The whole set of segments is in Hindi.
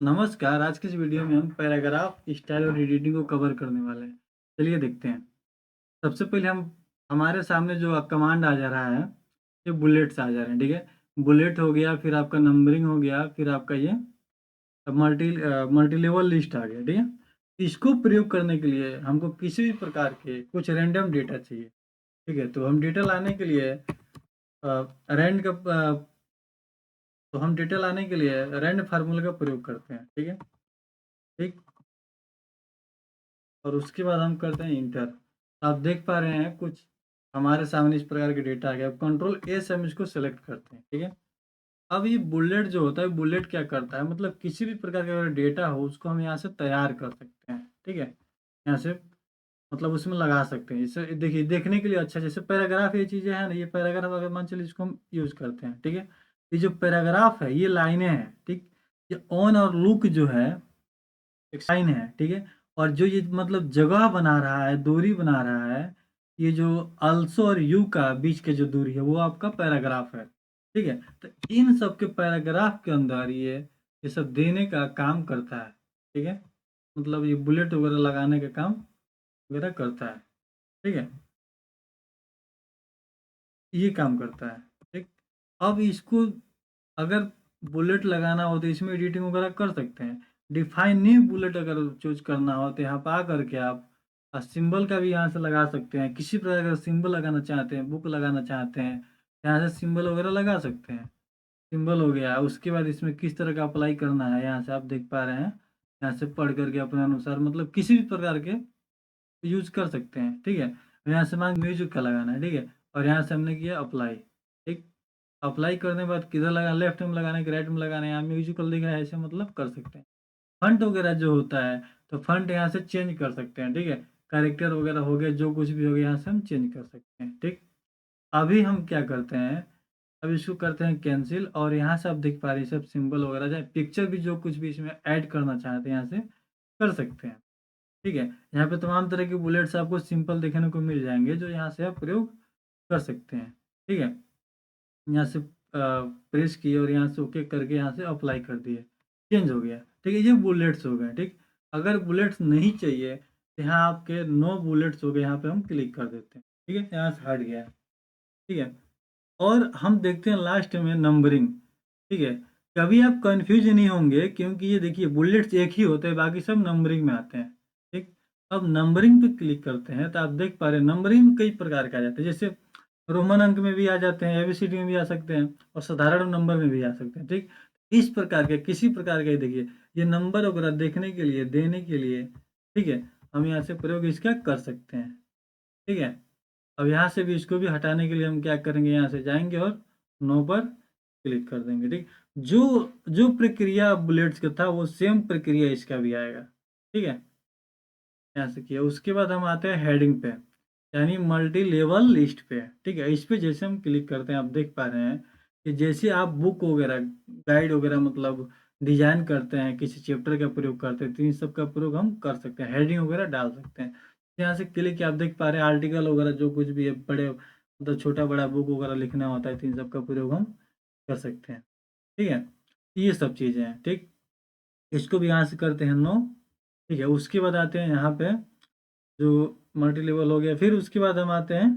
नमस्कार, आज की इस वीडियो में हम पैराग्राफ स्टाइल और एडिटिंग को कवर करने वाले हैं। चलिए देखते हैं। सबसे पहले हम हमारे सामने जो कमांड आ जा रहा है, ये बुलेट्स आ जा रहे हैं, ठीक है? बुलेट हो गया, फिर आपका नंबरिंग हो गया, फिर आपका ये मल्टीलेवल लिस्ट आ गया, ठीक है? इसको प्रयोग करने के लिए हमको किसी भी प्रकार के कुछ रैंडम डेटा चाहिए, ठीक है? तो हम डेटा लाने के लिए रैंड का तो हम डेटा लाने के लिए रैंड फार्मूला का प्रयोग करते हैं, ठीक है? ठीक। और उसके बाद हम करते हैं इंटर। आप देख पा रहे हैं कुछ हमारे सामने इस प्रकार के डेटा आ गया। अब कंट्रोल ए से हम इसको सेलेक्ट करते हैं, ठीक है? अब ये बुलेट जो होता है, बुलेट क्या करता है, मतलब किसी भी प्रकार का अगर डेटा हो उसको हम यहाँ से तैयार कर सकते हैं, ठीक है? यहाँ से मतलब उसमें लगा सकते हैं। जैसे देखिए, देखने के लिए अच्छा, जैसे पैराग्राफ ये चीज़ें हैं ना, ये पैराग्राफ अगर मान चलिए इसको हम यूज़ करते हैं, ठीक है? ये जो पैराग्राफ है ये लाइनें हैं, ठीक? ये ऑन और लुक जो है एक साइन है, ठीक है? और जो ये मतलब जगह बना रहा है, दूरी बना रहा है, ये जो अल्सो और यू का बीच की जो दूरी है, वो आपका पैराग्राफ है, ठीक है? तो इन सब के पैराग्राफ के अंदर ये सब देने का काम करता है, ठीक है? मतलब ये बुलेट वगैरह लगाने का काम वगैरह करता है, ठीक है? ये काम करता है, ठीक? अब इसको अगर बुलेट लगाना हो तो इसमें एडिटिंग वगैरह कर सकते हैं। डिफाइन न्यू बुलेट अगर चूज करना हो तो यहाँ पर आ करके आप सिंबल का भी यहाँ से लगा सकते हैं। किसी प्रकार का सिंबल लगाना चाहते हैं, बुक लगाना चाहते हैं, यहाँ से सिंबल वगैरह लगा सकते हैं। सिंबल हो गया, उसके बाद इसमें किस तरह का अप्लाई करना है यहाँ से आप देख पा रहे हैं। यहाँ से पढ़ करके अपने अनुसार मतलब किसी भी प्रकार के यूज कर सकते हैं, ठीक है? यहाँ से मान म्यूजिक का लगाना है, ठीक है? और यहाँ से हमने किया अप्लाई, ठीक? अप्लाई करने के बाद किधर लगा, लेफ्ट में लगाना है कि राइट में लगाना है, यहाँ म्यूजिकल दिख रहा है, ऐसे मतलब कर सकते हैं। फंट वगैरह जो होता है तो फंट यहाँ से चेंज कर सकते हैं, ठीक है? कैरेक्टर वगैरह हो गया, जो कुछ भी हो गया यहाँ से हम चेंज कर सकते हैं, ठीक? अभी हम क्या करते हैं, अब इसको करते हैं कैंसिल, और यहाँ से आप देख पा रहे हैं सब सिंबल वगैरह, चाहे पिक्चर भी जो कुछ भी इसमें ऐड करना चाहते हैं यहाँ से कर सकते हैं, ठीक है? यहाँ पे तमाम तरह के बुलेट्स आपको सिंपल देखने को मिल जाएंगे जो यहाँ से आप प्रयोग कर सकते हैं, ठीक है? यहाँ से प्रेस किए और यहाँ से ओके करके यहाँ से अप्लाई कर दिए, चेंज हो गया, ठीक है? ये बुलेट्स हो गए, ठीक? अगर बुलेट्स नहीं चाहिए तो यहाँ आपके नो बुलेट्स हो गए, यहाँ पे हम क्लिक कर देते हैं, ठीक है? यहाँ से हट गया, ठीक है? और हम देखते हैं लास्ट में नंबरिंग, ठीक है? कभी आप कंफ्यूज नहीं होंगे क्योंकि ये देखिए बुलेट्स एक ही होते हैं, बाकी सब नंबरिंग में आते हैं, ठीक? अब नंबरिंग पे क्लिक करते हैं तो आप देख पा रहे हैं नंबरिंग कई प्रकार के आ जाते हैं। जैसे रोमन अंक में भी आ जाते हैं, एबीसीडी में भी आ सकते हैं, और साधारण नंबर में भी आ सकते हैं, ठीक? इस प्रकार के किसी प्रकार के देखिए, ये नंबर वगैरह देखने के लिए, देने के लिए, ठीक है, हम यहाँ से प्रयोग इसका कर सकते हैं, ठीक है? अब यहाँ से भी इसको भी हटाने के लिए हम क्या करेंगे, यहाँ से जाएंगे और नो पर क्लिक कर देंगे, ठीक? जो जो प्रक्रिया बुलेट्स का था वो सेम प्रक्रिया इसका भी आएगा, ठीक है? यहाँ से किया, उसके बाद हम आते हैं हेडिंग पे, यानी मल्टी लेवल लिस्ट पे, ठीक है? इस पे जैसे हम क्लिक करते हैं आप देख पा रहे हैं कि जैसे आप बुक वगैरह, गाइड वगैरह मतलब डिजाइन करते हैं, किसी चैप्टर का प्रयोग करते हैं, तो इन सब का प्रयोग हम कर सकते हैं, हेडिंग वगैरह डाल सकते हैं। यहाँ से क्लिक किया, आप देख पा रहे हैं आर्टिकल वगैरह जो कुछ भी है, बड़े मतलब छोटा बड़ा बुक वगैरह लिखना होता है, तो इन सब का प्रयोग हम कर सकते हैं, ठीक है? ये सब चीज़ें हैं, ठीक? इसको भी यहाँ से करते हैं नो, ठीक है? उसके बाद आते हैं यहाँ पे जो मल्टी लेवल हो गया, फिर उसके बाद हम आते हैं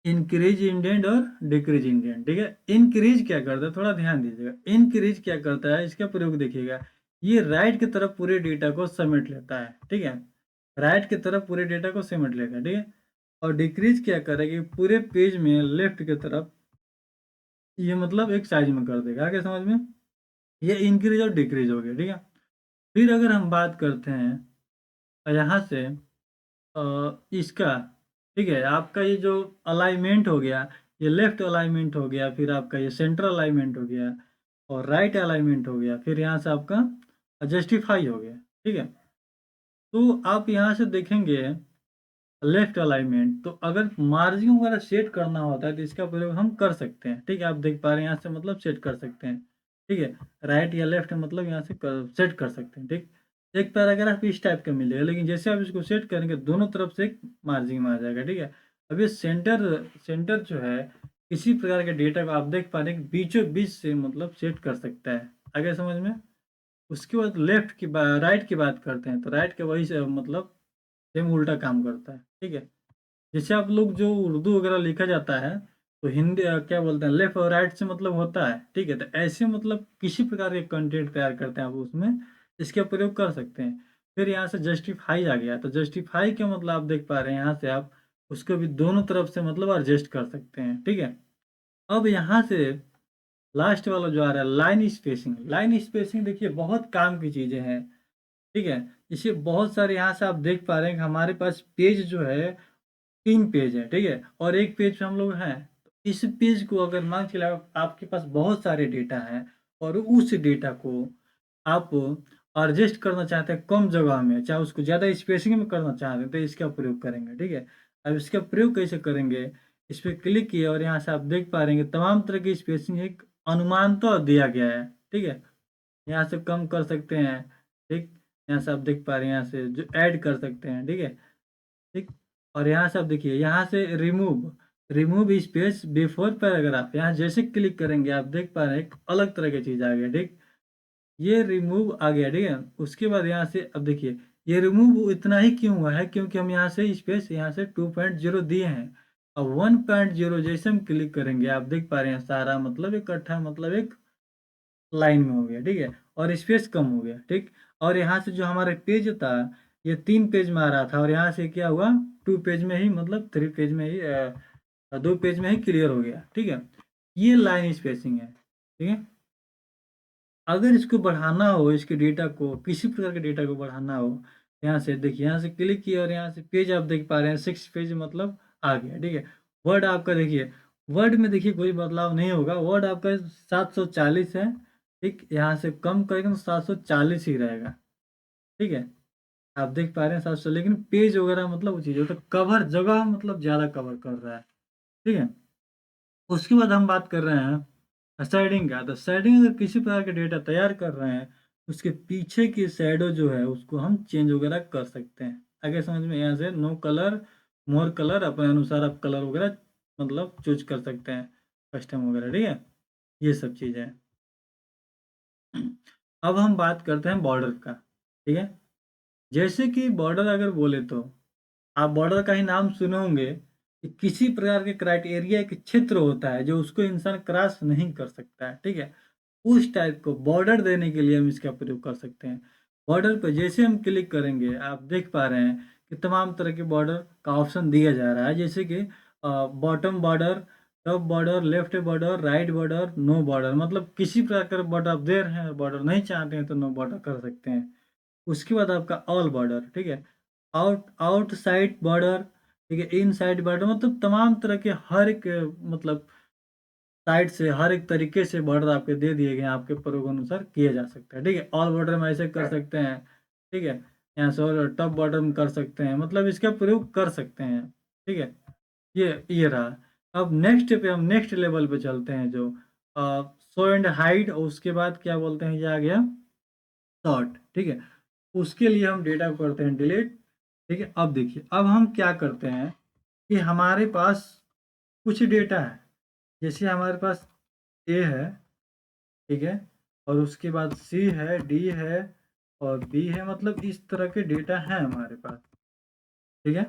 इंक्रीज इंडेंट और डिक्रीज इंडेंट, ठीक है? इंक्रीज क्या करता है, थोड़ा ध्यान दीजिएगा। इंक्रीज क्या करता है, इसका प्रयोग देखिएगा, ये राइट की तरफ पूरे डेटा को समेट लेता है, ठीक है? राइट की तरफ पूरे डेटा को समेट लेगा, ठीक है? और डिक्रीज क्या करेगा, पूरे पेज में लेफ्ट की तरफ ये मतलब एक साइज में कर देगा। आगे समझ में? ये इंक्रीज और डिक्रीज हो गया, ठीक है? फिर अगर हम बात करते हैं यहाँ से इसका, ठीक है, आपका ये जो अलाइनमेंट हो गया, ये लेफ्ट अलाइनमेंट हो गया, फिर आपका ये सेंटर अलाइनमेंट हो गया, और राइट अलाइनमेंट हो गया, फिर यहाँ से आपका जस्टिफाई हो गया, ठीक है? तो आप यहाँ से देखेंगे लेफ्ट अलाइनमेंट, तो अगर मार्जिन वगैरह सेट करना होता है तो इसका प्रयोग हम कर सकते हैं, ठीक है? आप देख पा रहे हैं यहाँ से मतलब सेट कर सकते हैं, ठीक है? राइट या लेफ्ट मतलब यहाँ से सेट कर सकते हैं, ठीक? एक पैराग्राफ इस टाइप का मिलेगा, लेकिन जैसे आप इसको सेट करेंगे दोनों तरफ से एक मार्जिन में आ जाएगा, ठीक है? अब ये सेंटर सेंटर जो है किसी प्रकार के डेटा को आप देख पा रहे हैं कि बीचों बीच से मतलब सेट कर सकता है। आगे समझ में? उसके बाद राइट की बात करते हैं, तो राइट के वही से मतलब सेम उल्टा काम करता है, ठीक है। जैसे आप लोग जो उर्दू वगैरह लिखा जाता है, तो हिंदी क्या बोलते हैं, लेफ्ट और राइट से मतलब होता है, ठीक है। तो ऐसे मतलब किसी प्रकार के कंटेंट तैयार करते हैं आप उसमें, इसका प्रयोग कर सकते हैं। फिर यहाँ से जस्टिफाई आ गया, तो जस्टिफाई का मतलब आप देख पा रहे हैं, यहाँ से आप उसको भी दोनों तरफ से मतलब एडजस्ट कर सकते हैं, ठीक है। अब यहाँ से लास्ट वाला जो आ रहा है लाइन स्पेसिंग, लाइन स्पेसिंग देखिए बहुत काम की चीजें हैं, ठीक है। इसे बहुत सारे यहाँ से आप देख पा रहे हैं कि हमारे पास पेज जो है 3 पेज है, ठीक है, और एक पेज पे हम लोग हैं। तो इस पेज को अगर मान के चलिए आपके पास बहुत सारे डेटा हैं और उस डेटा को आप एडजस्ट करना चाहते हैं कम जगह में, चाहे उसको ज़्यादा स्पेसिंग में करना चाहते हैं, तो इसका प्रयोग करेंगे, ठीक है। अब इसका प्रयोग कैसे करेंगे, इस पर क्लिक किए और यहाँ से आप देख पा रहे हैं तमाम तरह की स्पेसिंग एक अनुमान तो दिया गया है, ठीक है। यहाँ से कम कर सकते हैं, ठीक। यहाँ से आप देख पा रहे हैं यहाँ से जो ऐड कर सकते हैं, ठीक है, ठीक। और यहाँ से आप देखिए यहाँ से remove, remove space before paragraph, यहाँ जैसे क्लिक करेंगे आप देख पा रहे हैं एक अलग तरह की चीज़ आ गया, ठीक। ये रिमूव आ गया, ठीक है। उसके बाद यहाँ से अब देखिए ये रिमूव इतना ही क्यों हुआ है, क्योंकि हम यहाँ से स्पेस यहाँ से 2.0 दिए हैं। अब 1.0 जैसे हम क्लिक करेंगे आप देख पा रहे हैं सारा मतलब इकट्ठा मतलब एक लाइन में हो गया, ठीक है, और स्पेस कम हो गया, ठीक। और यहाँ से जो हमारा पेज था ये 3 पेज में आ रहा था और यहाँ से क्या हुआ 2 पेज में ही मतलब 3 पेज में ही 2 पेज में ही क्लियर हो गया, ठीक है। ये लाइन स्पेसिंग है, ठीक है। अगर इसको बढ़ाना हो, इसके डेटा को किसी प्रकार के डेटा को बढ़ाना हो, यहाँ से देखिए यहाँ से क्लिक किया और यहाँ से पेज आप देख पा रहे हैं 6 पेज मतलब आ गया, ठीक है। वर्ड आपका देखिए, वर्ड में देखिए कोई बदलाव नहीं होगा, वर्ड आपका 740 है, ठीक। यहाँ से कम करेंगे तो 740 ही रहेगा, ठीक है। आप देख पा रहे हैं 700, लेकिन पेज वगैरह मतलब वो चीज़ हो तो कवर जगह मतलब ज़्यादा कवर कर रहा है, ठीक है। उसके बाद हम बात कर रहे हैं शेडिंग का, तो शेडिंग अगर किसी प्रकार के डेटा तैयार कर रहे हैं उसके पीछे की शैडो जो है उसको हम चेंज वगैरह कर सकते हैं। आगे समझ में, यहाँ से नो कलर मोर कलर अपने अनुसार आप कलर वगैरह मतलब चूज कर सकते हैं, कस्टम वगैरह, ठीक है। ये सब चीज़ें। अब हम बात करते हैं बॉर्डर का, ठीक है। जैसे कि बॉर्डर अगर बोले तो आप बॉर्डर का ही नाम सुने होंगे कि किसी प्रकार के क्राइटेरिया एक क्षेत्र होता है जो उसको इंसान क्रॉस नहीं कर सकता है, ठीक है। उस टाइप को बॉर्डर देने के लिए हम इसका प्रयोग कर सकते हैं। बॉर्डर पर जैसे हम क्लिक करेंगे आप देख पा रहे हैं कि तमाम तरह के बॉर्डर का ऑप्शन दिया जा रहा है, जैसे कि bottom border, top border, left border, right border, no border, मतलब किसी प्रकार का बॉर्डर आप दे रहे हैं, बॉर्डर नहीं चाहते हैं तो नो बॉर्डर कर सकते हैं। उसके बाद आपका ऑल बॉर्डर, ठीक है। आउटसाइड बॉर्डर, ठीक है, इनसाइड बॉर्डर, मतलब तमाम तरह के हर एक मतलब साइड से हर एक तरीके से बॉर्डर आपके दे दिए गए हैं, आपके प्रयोग अनुसार किया जा सकता है, ठीक है। ऑल बॉर्डर में ऐसे कर सकते हैं, ठीक है। यहाँ से और टॉप बॉर्डर में कर सकते हैं, मतलब इसका प्रयोग कर सकते हैं, ठीक है। ये रहा। अब नेक्स्ट पे हम नेक्स्ट लेवल पे चलते हैं जो शो एंड हाइड, और उसके बाद क्या बोलते हैं ये आ गया सॉर्ट, ठीक है। उसके लिए हम डेटा को करते हैं डिलीट, ठीक है। अब देखिए अब हम क्या करते हैं कि हमारे पास कुछ डेटा है, जैसे हमारे पास ए है, ठीक है, और उसके बाद सी है, डी है और बी है, मतलब इस तरह के डेटा है हमारे पास, ठीक है,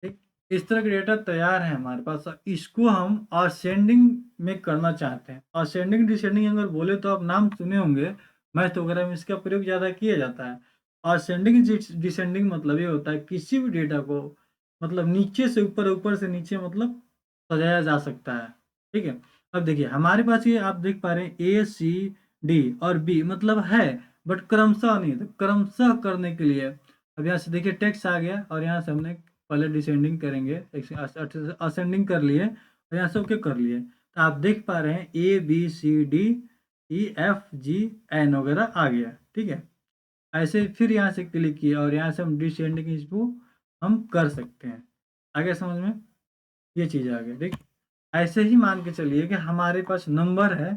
ठीक। इस तरह के डेटा तैयार है हमारे पास, इसको हम असेंडिंग में करना चाहते हैं। असेंडिंग डिसेंडिंग अगर बोले तो आप नाम सुने होंगे, मैथ वगैरह में इसका प्रयोग ज़्यादा किया जाता है। असेंडिंग डिसेंडिंग मतलब ये होता है किसी भी डेटा को मतलब नीचे से ऊपर, ऊपर से नीचे मतलब सजाया जा सकता है, ठीक है। अब देखिए हमारे पास ये आप देख पा रहे हैं ए सी डी और बी मतलब है, बट क्रमशः नहीं, तो क्रमशः करने के लिए अब यहाँ से देखिए टेक्स्ट आ गया और यहाँ से हमने पहले डिसेंडिंग करेंगे, असेंडिंग कर लिए और यहाँ से ओके कर लिए, तो आप देख पा रहे हैं A B C D E F G N वगैरह आ गया, ठीक है। ऐसे फिर यहाँ से क्लिक किया और यहाँ से हम डिसेंडिंग इसको हम कर सकते हैं। आगे समझ में, ये चीज़ आ गई, ठीक। ऐसे ही मान के चलिए कि हमारे पास नंबर है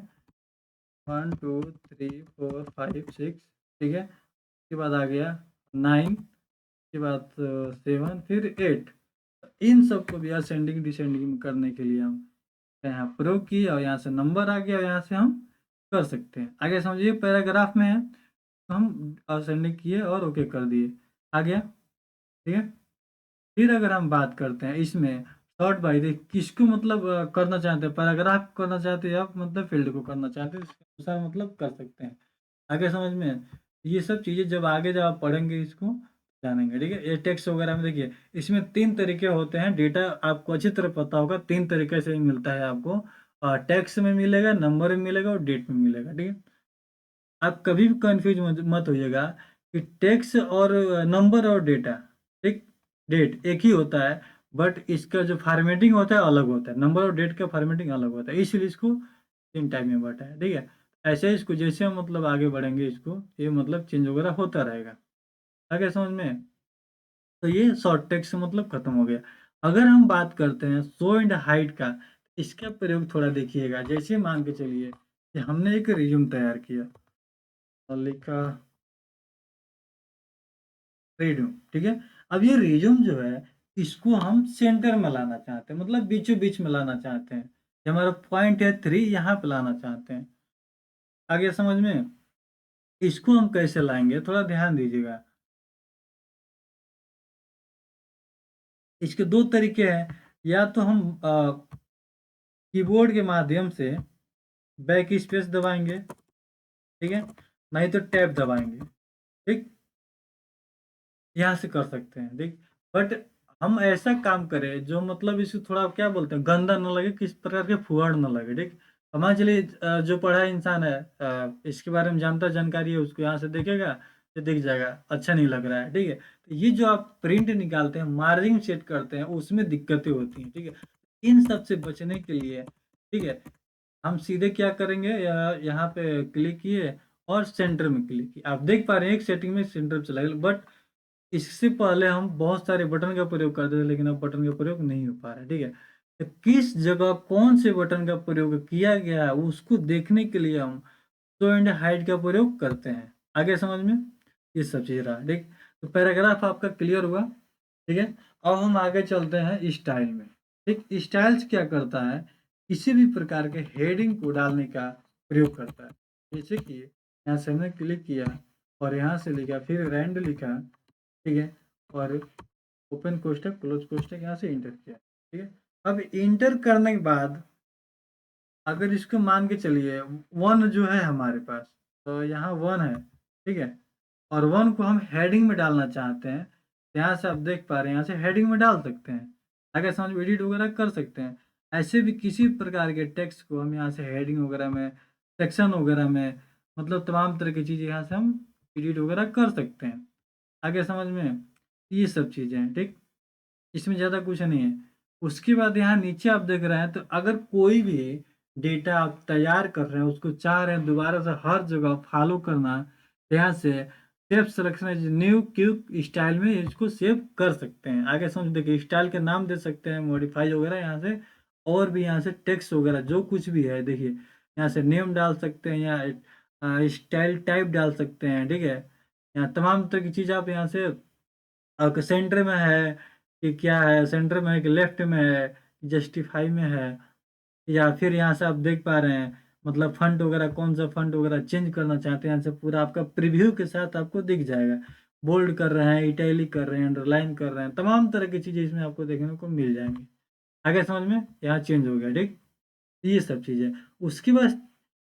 1 2 3 4 5 6, ठीक है। उसके बाद आ गया 9, के बाद 7 फिर 8, इन सबको भी असेंडिंग डिसेंडिंग करने के लिए हम यहाँ प्रयोग किए और यहाँ से नंबर आ गया और यहाँ से हम कर सकते हैं। आगे समझिए पैराग्राफ में है तो हम असेंडिंग किए और ओके कर दिए, आ गया। ठीक है, फिर अगर हम बात करते हैं इसमें शॉर्ट बाई देख किसको मतलब करना चाहते हैं, पैराग्राफ करना चाहते हैं या मतलब फील्ड को करना चाहते हैं, इसके अनुसार मतलब कर सकते हैं। आगे समझ में, ये सब चीज़ें जब आप पढ़ेंगे इसको जानेंगे। ठीक है, ये टेक्स्ट वगैरह में देखिए इसमें 3 तरीके होते हैं, डेटा आपको अच्छी तरह पता होगा, 3 तरीके से मिलता है आपको, टेक्स्ट में मिलेगा, नंबर में मिलेगा और डेट में मिलेगा। ठीक है, आप कभी भी कंफ्यूज मत होइएगा कि टेक्स्ट और नंबर और डेटा, ठीक, डेट एक ही होता है, बट इसका जो फॉर्मेटिंग होता है अलग होता है, नंबर और डेट का फॉर्मेटिंग अलग होता है, इसलिए इसको 3 टाइप में बांटा है। ठीक है, ऐसे ही इसको जैसे हम मतलब आगे बढ़ेंगे इसको ये मतलब चेंज वगैरह होता रहेगा। आगे समझ में, तो ये शॉर्ट टेक्स्ट मतलब खत्म हो गया। अगर हम बात करते हैं शो एंड हाइड का, इसका प्रयोग थोड़ा देखिएगा। जैसे मान के चलिए कि हमने एक रिज्यूम तैयार किया और लिखा रिज्यूम। ठीक है, अब ये रिज्यूम जो है इसको हम सेंटर में लाना चाहते हैं, मतलब बीचों बीच में लाना चाहते हैं। ये हमारा पॉइंट है 3, यहाँ पे लाना चाहते हैं। आगे समझ में, इसको हम कैसे लाएंगे थोड़ा ध्यान दीजिएगा। इसके 2 तरीके हैं, या तो हम कीबोर्ड के माध्यम से बैक स्पेस दबाएंगे, ठीक है, नहीं तो टैब दबाएंगे। ठीक, यहाँ से कर सकते हैं। देख, बट हम ऐसा काम करें जो मतलब इसको थोड़ा क्या बोलते हैं गंदा न लगे, किस प्रकार के फुहाड़ न लगे। ठीक, हमारे चलिए जो पढ़ा इंसान है इसके बारे में जानता जानकारी है, उसको यहाँ से देखेगा तो दिख जाएगा अच्छा नहीं लग रहा है। ठीक है, तो ये जो आप प्रिंट निकालते हैं, मार्जिन सेट करते हैं, उसमें दिक्कतें होती हैं। ठीक है, इन सब से बचने के लिए, ठीक है, हम सीधे क्या करेंगे, यहाँ पे क्लिक किए और सेंटर में क्लिक किए। आप देख पा रहे हैं एक सेटिंग में सेंटर चला गया, बट इससे पहले हम बहुत सारे बटन का प्रयोग करते थे, लेकिन अब बटन का प्रयोग नहीं हो पा रहा है। ठीक है, तो किस जगह कौन से बटन का प्रयोग किया गया है उसको देखने के लिए हम शो एंड हाइड का प्रयोग करते हैं। आगे समझ में, ये सब चीज रहा। ठीक, तो पैराग्राफ आपका क्लियर हुआ। ठीक है, अब हम आगे चलते हैं स्टाइल में। ठीक, स्टाइल्स क्या करता है, किसी भी प्रकार के हेडिंग को डालने का प्रयोग करता है। जैसे कि यहाँ से हमने क्लिक किया और यहाँ से लिखा, फिर रैंड लिखा, ठीक है, और ओपन कोष्टक क्लोज कोष्टक यहाँ से इंटर किया। ठीक है, अब इंटर करने के बाद अगर इसको मान के चलिए 1 जो है हमारे पास, तो यहाँ 1 है। ठीक है, और 1 को हम हेडिंग में डालना चाहते हैं, तो यहाँ से आप देख पा रहे हैं यहाँ से हेडिंग में डाल सकते हैं। अगर समझ एडिट वगैरह कर सकते हैं। ऐसे भी किसी प्रकार के टेक्स्ट को हम यहाँ से हेडिंग वगैरह में, सेक्शन वगैरह में, मतलब तमाम तरह की चीज़ें यहाँ से हम एडिट वगैरह कर सकते हैं। आगे समझ में, ये सब चीज़ें हैं। ठीक, इसमें ज़्यादा कुछ नहीं है। उसके बाद यहाँ नीचे आप देख रहे हैं, तो अगर कोई भी डेटा आप तैयार कर रहे हैं, उसको चाह रहे हैं दोबारा से हर जगह फॉलो करना, तो यहाँ से save selection new quick style में इसको सेव कर सकते हैं। आगे समझ, देखिए स्टाइल के नाम दे सकते हैं, मॉडिफाई वगैरह यहाँ से, और भी यहाँ से टेक्स्ट वगैरह जो कुछ भी है, देखिए यहाँ से नेम डाल सकते हैं या स्टाइल टाइप डाल सकते हैं। ठीक है, यहाँ तमाम तरह की चीज़ आप यहाँ से, आपके सेंटर में है कि क्या है, सेंटर में है कि लेफ्ट में है, जस्टिफाई में है, या फिर यहाँ से आप देख पा रहे हैं मतलब फंट वगैरह, कौन सा फंट वगैरह चेंज करना चाहते हैं, यहाँ से पूरा आपका प्रीव्यू के साथ आपको दिख जाएगा। बोल्ड कर रहे हैं, इटैलिक कर रहे हैं, अंडरलाइन कर रहे हैं, तमाम तरह की चीज़ें इसमें आपको देखने को मिल जाएंगी। आगे समझ में, यहाँ चेंज हो गया। ठीक, ये सब चीज़ें। उसके बाद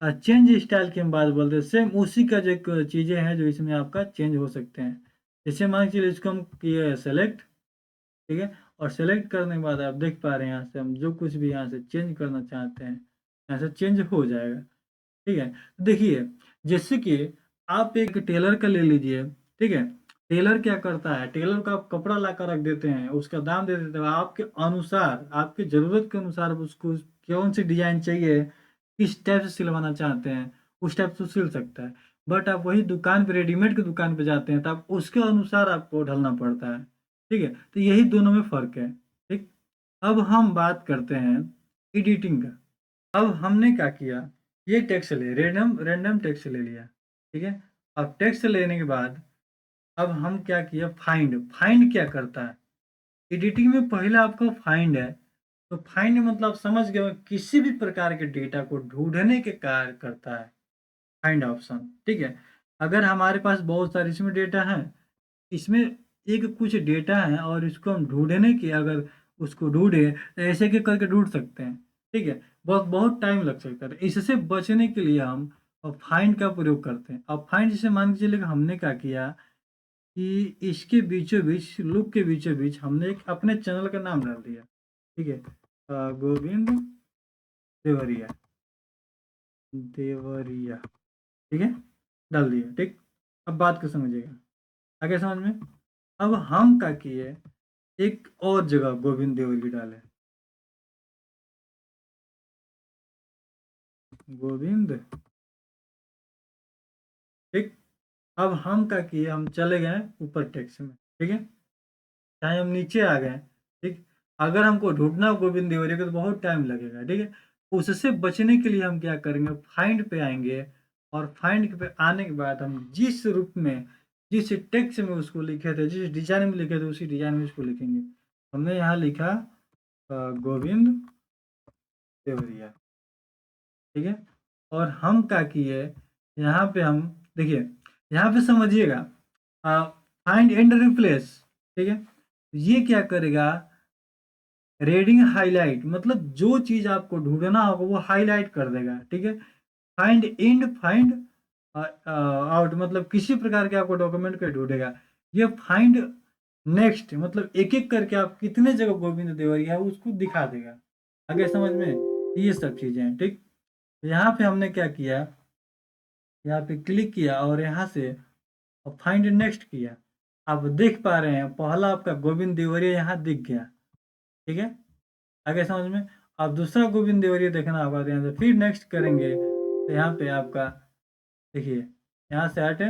चेंज स्टाइल की हम बात बोलते हैं, सेम उसी का जो एक चीज़ें हैं जो इसमें आपका चेंज हो सकते हैं। जैसे मान के चलिए इसको हम किए सेलेक्ट, ठीक है, और सेलेक्ट करने के बाद आप देख पा रहे हैं यहाँ से हम जो कुछ भी यहाँ से चेंज करना चाहते हैं यहाँ से चेंज हो जाएगा। ठीक है, देखिए जैसे कि आप एक टेलर का ले लीजिए। ठीक है, टेलर क्या करता है, टेलर का आप कपड़ा ला कर रख देते हैं, उसका दाम दे देते हैं, आपके अनुसार आपकी ज़रूरत के अनुसार उसको कौन सी डिजाइन चाहिए, किस टाइप से सिलवाना चाहते हैं, उस टाइप से सिल सकता है। बट आप वही दुकान पे, रेडीमेड की दुकान पे जाते हैं, तो आप उसके अनुसार आपको ढलना पड़ता है। ठीक है, तो यही दोनों में फ़र्क है। ठीक, अब हम बात करते हैं एडिटिंग का। अब हमने क्या किया, ये टेक्स्ट ले रैंडम रैंडम टेक्स्ट ले लिया। ठीक है, अब टेक्स्ट लेने के बाद अब हम क्या किया, फाइंड। फाइंड क्या करता है, एडिटिंग में पहला आपका फाइंड है, तो फाइंड मतलब आप समझ गए होंगे, किसी भी प्रकार के डेटा को ढूँढने के कार्य करता है फाइंड ऑप्शन, ठीक है? अगर हमारे पास बहुत सारे इसमें डेटा हैं, इसमें एक कुछ डेटा है और इसको हम ढूँढने की अगर उसको ढूँढे तो ऐसे के करके ढूँढ सकते हैं, ठीक है? बहुत बहुत टाइम लग सकता है। इससे बचने के लिए हम फाइंड का प्रयोग करते हैं। अब फाइंड जैसे मान के चलिए कि हमने क्या किया कि इसके बीचों-बीच लूप के बीचों-बीच हमने एक अपने चैनल का नाम डाल दिया, ठीक है? गोविंद देवरिया, देवरिया, ठीक है? डाल दिया, ठीक? अब बात को समझिएगा, आ गया समझ में? अब हम क्या किए, एक और जगह गोविंद देवरिया डाले, गोविंद, ठीक? अब हम क्या किए, हम चले गए ऊपर टेक्स्ट में, ठीक है? चाहे हम नीचे आ गए, ठीक? अगर हमको ढूँढना हो गोविंद देवरिया को तो बहुत टाइम लगेगा, ठीक है? उससे बचने के लिए हम क्या करेंगे, फाइंड पे आएँगे और फाइंड पे आने के बाद हम जिस रूप में, जिस टेक्स्ट में उसको लिखे थे, जिस डिज़ाइन में लिखे थे, उसी डिज़ाइन में उसको लिखेंगे। हमने यहाँ लिखा गोविंद देवरिया, ठीक है? और हम क्या किए, यहाँ पे हम देखिए, यहाँ पे समझिएगा, फाइंड एंड रिप्लेस, ठीक है? ये क्या करेगा, रीडिंग हाइलाइट मतलब जो चीज़ आपको ढूँढना होगा वो हाइलाइट कर देगा, ठीक है? फाइंड इंड, फाइंड आउट मतलब किसी प्रकार के आपको डॉक्यूमेंट को ढूँढेगा। ये फाइंड नेक्स्ट मतलब एक-एक करके आप कितने जगह गोविंद देवरिया है उसको दिखा देगा। आ गया समझ में? ये सब चीज़ें हैं, ठीक? यहाँ पे हमने क्या किया, यहाँ पे क्लिक किया और यहाँ से फाइंड नेक्स्ट किया। आप देख पा रहे हैं पहला आपका गोविंद देवरिया यहाँ दिख गया, ठीक है? आ गया समझ में? अब दूसरा गोविंद देवरिया देखना होगा तो यहाँ से फिर नेक्स्ट करेंगे, तो यहाँ पे आपका देखिए, यहाँ से हटे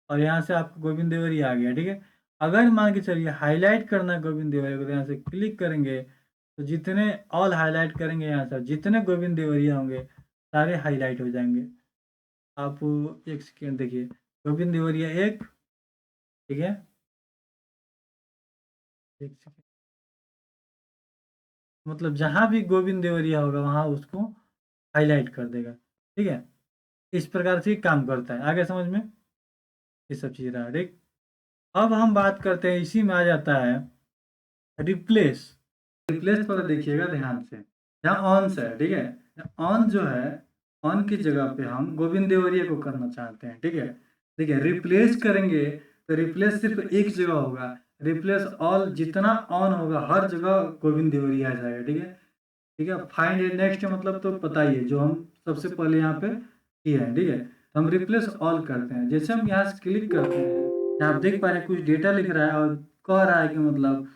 और यहाँ से आपका गोविंद देवरिया आ गया, ठीक है? अगर मान के चलिए हाइलाइट करना है गोविंद देवरिया को तो यहाँ से क्लिक करेंगे, तो जितने ऑल हाइलाइट करेंगे यहाँ से जितने गोविंद देवरिया होंगे, सारे हाइलाइट हो जाएँगे। आप एक सेकंड देखिए, गोविंद देवरिया 1, ठीक है? एक सेकंड, मतलब जहाँ भी गोविंद देवरिया होगा वहाँ उसको हाइलाइट कर देगा, ठीक है? इस प्रकार से ये काम करता है। आ गया समझ में? ये सब चीज़ रहा, ठीक? अब हम बात करते हैं, इसी में आ जाता है रिप्लेस। रिप्लेस पर देखिएगा ध्यान से, यहाँ ऑन से है, ठीक है? ऑन जो है, ऑन की जगह पे हम गोविंद देवरिया को करना चाहते हैं, ठीक है? देखिए रिप्लेस करेंगे तो रिप्लेस सिर्फ एक जगह होगा, रिप्लेस ऑल जितना ऑन होगा हर जगह गोविंद देवरिया आ जाएगा, ठीक है? ठीक है? फाइंड नेक्स्ट मतलब तो पता ही है, जो हम सबसे पहले यहाँ पे किए हैं, ठीक है? तो हम रिप्लेस ऑल करते हैं, जैसे हम यहाँ से क्लिक करते हैं, यहाँ आप देख पा रहे हैं कुछ डेटा लिख रहा है और कह रहा है कि मतलब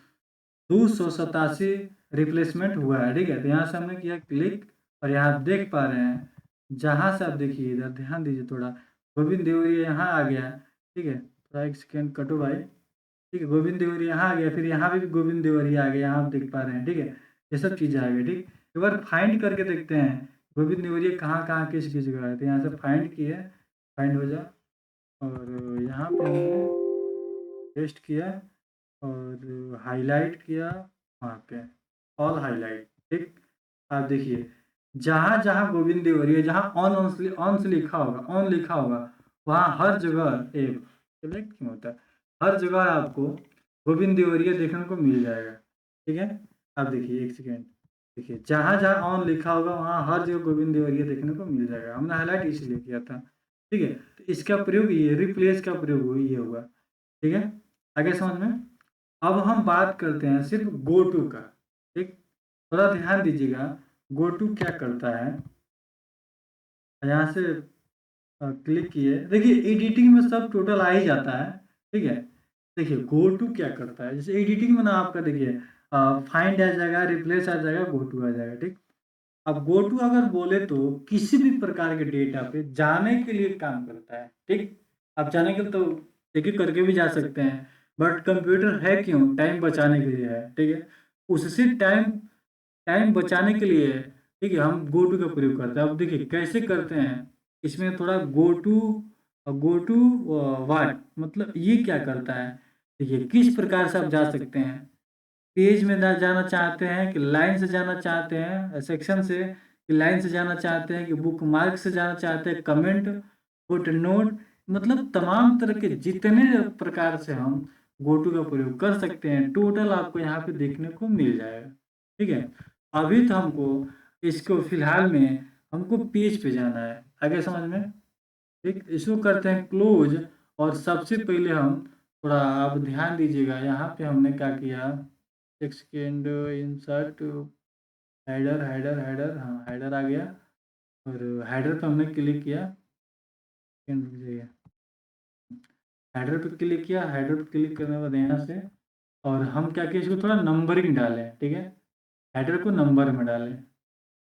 287 रिप्लेसमेंट हुआ है, ठीक है? तो यहाँ से हमने किया क्लिक और यहाँ आप देख पा रहे हैं, जहाँ से आप देखिए इधर ध्यान दीजिए थोड़ा, गोविंद देवरिया यहाँ आ गया, ठीक है? थोड़ा एक सेकंड कटो भाई, ठीक है? गोविंद देवरिया यहाँ आ गया, फिर यहाँ पे भी गोविंद देवरिया आ गया, यहाँ आप देख पा रहे हैं, ठीक है? ये सब चीज़ें आ गई, ठीक? एक बार फाइंड करके देखते हैं, गोविंद देवरिया कहाँ-कहाँ किस-किस जगह है, तो यहाँ से फाइंड किए, फाइंड हो जा और यहाँ पे हमने पेस्ट किया और हाइलाइट किया वहाँ पे, ऑल हाइलाइट, ठीक? आप देखिए, जहाँ-जहाँ गोविंद देवरिया जहाँ ऑन से लिखा होगा, ऑन लिखा होगा, वहाँ हर जगह सेलेक्ट क्यों होता है? हर जगह आपको गोविंद देवरिया देखने को मिल जाएगा, ठीक है? अब देखिए एक सेकंड, देखिए जहाँ-जहाँ ऑन लिखा होगा वहाँ हर जगह गोविंद देवरिया देखने को मिल जाएगा। हमने हाइलाइट इसलिए किया था, ठीक है? तो इसका प्रयोग ये रिप्लेस का प्रयोग ये होगा, ठीक है? आगे समझ में? अब हम बात करते हैं सिर्फ गो टू का, ठीक? थोड़ा ध्यान दीजिएगा, गो टू क्या करता है, यहाँ से क्लिक किए, देखिए एडिटिंग में सब टोटल आ ही जाता है, ठीक है? देखिए गो टू क्या करता है, जैसे एडिटिंग में ना आपका देखिए फाइंड आ जाएगा, रिप्लेस आ जाएगा, गो टू आ जाएगा, ठीक? अब गो टू अगर बोले तो किसी भी प्रकार के डेटा पे जाने के लिए काम करता है, ठीक? आप जाने के लिए तो एक-एक करके भी जा सकते हैं, बट कंप्यूटर है क्यों? टाइम बचाने के लिए है, ठीक है? उससे टाइम टाइम बचाने के लिए, ठीक है, हम गो टू का प्रयोग करते हैं। अब देखिए कैसे करते हैं, इसमें थोड़ा गो टू व्हाट मतलब ये क्या करता है? देखिए किस प्रकार से आप जा सकते हैं, पेज में ना जाना चाहते हैं कि लाइन से जाना चाहते हैं, सेक्शन से कि लाइन से जाना चाहते हैं कि बुक मार्क से जाना चाहते हैं, कमेंट, फुट नोट, मतलब तमाम तरह के जितने प्रकार से हम गो टू का प्रयोग कर सकते हैं, टोटल आपको यहाँ पे देखने को मिल जाएगा। ठीक है, अभी तो हमको इसको फिलहाल में हमको पेज पे जाना है, आगे समझ में। ठीक, इसको करते हैं क्लोज। और सबसे पहले हम थोड़ा, आप ध्यान दीजिएगा, यहाँ पे हमने क्या किया, एक second, insert, header header header, हाँ हेडर आ गया, और हेडर पे हमने क्लिक किया, हेडर पे क्लिक किया, हेडर पे क्लिक करने के बाद यहाँ से, और हम क्या किए, इसको थोड़ा नंबरिंग डालें। ठीक है, हेडर को नंबर में डालें।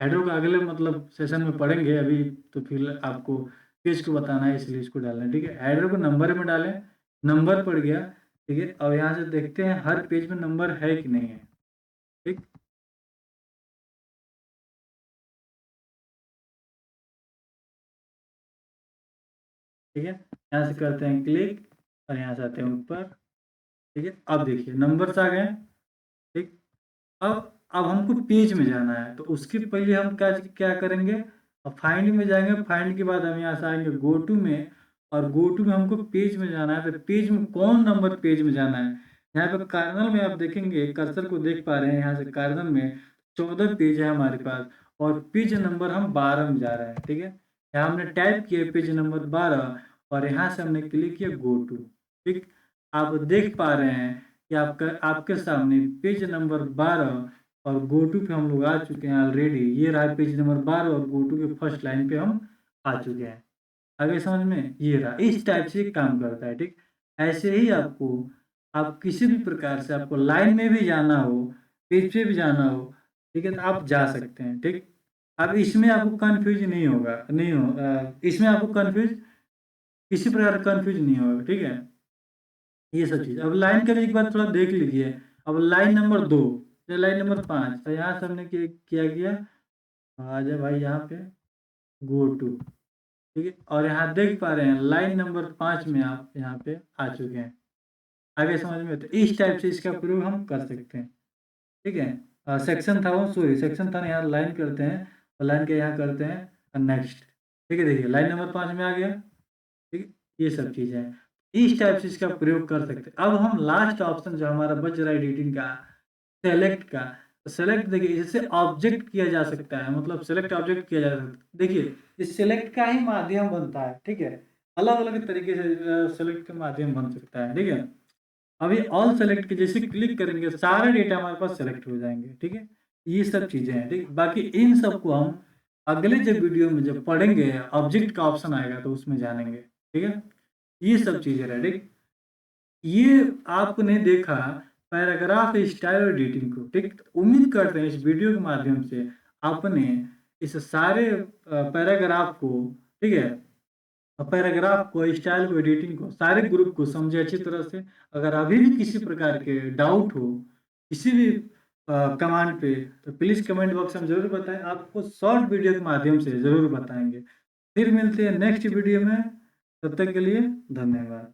हेडर को अगले मतलब सेशन में पढ़ेंगे, अभी तो फिर आपको पेज को बताना है इसलिए इसको डालना है। ठीक है, हेडर को नंबर में डालें, नंबर पड़ गया। ठीक है, और यहाँ से देखते हैं हर पेज में नंबर है कि नहीं है। ठीक, ठीक है, यहाँ से करते हैं क्लिक, और यहाँ से आते हैं ऊपर। ठीक है, अब देखिए नंबर्स आ गए। ठीक, अब हमको पेज में जाना है, तो उसके पहले हम क्या क्या करेंगे, अब फाइंड में जाएंगे, फाइंड के बाद हम यहाँ से आएंगे गो टू में, और गो टू में हमको पेज में जाना है। तो पेज में कौन नंबर पेज में जाना है, यहाँ पे कार्नल में आप देखेंगे, कर्सर को देख पा रहे हैं, यहाँ से कार्नल में 14 पेज है हमारे पास, और पेज नंबर हम 12 में जा रहे हैं। ठीक है, यहाँ हमने टाइप किया पेज नंबर 12, और यहाँ से हमने क्लिक किया गो टू। ठीक, आप देख पा रहे हैं कि आपके सामने पेज नंबर 12 और गो टू पे हम लोग आ चुके हैं ऑलरेडी। ये रहा पेज नंबर 12 और गो टू के फर्स्ट लाइन पे हम आ चुके हैं। आगे समझ में, ये रहा, इस टाइप से काम करता है। ठीक, ऐसे ही आपको, आप किसी भी प्रकार से आपको लाइन में भी जाना हो, पेज पे भी जाना हो, ठीक है, तो आप जा सकते हैं। ठीक, अब इसमें आपको कंफ्यूज नहीं होगा, नहीं हो इसमें आपको कंफ्यूज, किसी प्रकार कंफ्यूज नहीं होगा। ठीक है, ये सब चीज़। अब लाइन का भी एक बार थोड़ा देख लीजिए, अब लाइन नंबर 2 या लाइन नंबर 5, तो यहाँ से हमने किया गया, आ जाए भाई यहाँ पे गो टू। ठीक है, और यहाँ देख पा रहे हैं लाइन नंबर 5 में आप यहाँ पे आ चुके हैं। आगे समझ में, तो इस टाइप से इसका प्रयोग हम कर सकते हैं। ठीक है, सेक्शन था वो, सॉरी सेक्शन था ना, यहाँ लाइन करते हैं, और लाइन के यहाँ करते हैं नेक्स्ट। ठीक है, देखिए लाइन नंबर 5 में आ गया। ठीक है, ये सब चीज़ें हैं, इस टाइप से इसका प्रयोग कर सकते हैं। अब हम लास्ट ऑप्शन जो हमारा बच रहा है एडिटिंग का, सेलेक्ट का, तो सेलेक्ट देखिए, इससे ऑब्जेक्ट किया जा सकता है, मतलब सेलेक्ट ऑब्जेक्ट किया जा सकता है। देखिए, इस सेलेक्ट का ही माध्यम बनता है। ठीक है, अलग अलग तरीके से सेलेक्ट का माध्यम बन सकता है। ठीक है, अभी ऑल सेलेक्ट के जैसे क्लिक करेंगे, सारे डेटा हमारे पास सेलेक्ट हो जाएंगे। ठीक है, ये सब चीजें हैं। ठीक, बाकी इन सबको हम अगले जब वीडियो में जब पढ़ेंगे, ऑब्जेक्ट का ऑप्शन आएगा तो उसमें जानेंगे। ठीक है, ये सब चीजें है। ठीक, ये आपने देखा पैराग्राफ स्टाइल एडिटिंग को। ठीक, तो उम्मीद करते हैं इस वीडियो के माध्यम से आपने इस सारे पैराग्राफ को, ठीक है, पैराग्राफ को, स्टाइल को, एडिटिंग को, सारे ग्रुप को समझे अच्छी तरह से। अगर अभी भी किसी प्रकार के डाउट हो किसी भी कमांड पे, तो प्लीज़ कमेंट बॉक्स में ज़रूर बताएं, आपको शॉर्ट वीडियो के माध्यम से ज़रूर बताएंगे। फिर मिलते हैं नेक्स्ट वीडियो में, तब तक के लिए धन्यवाद।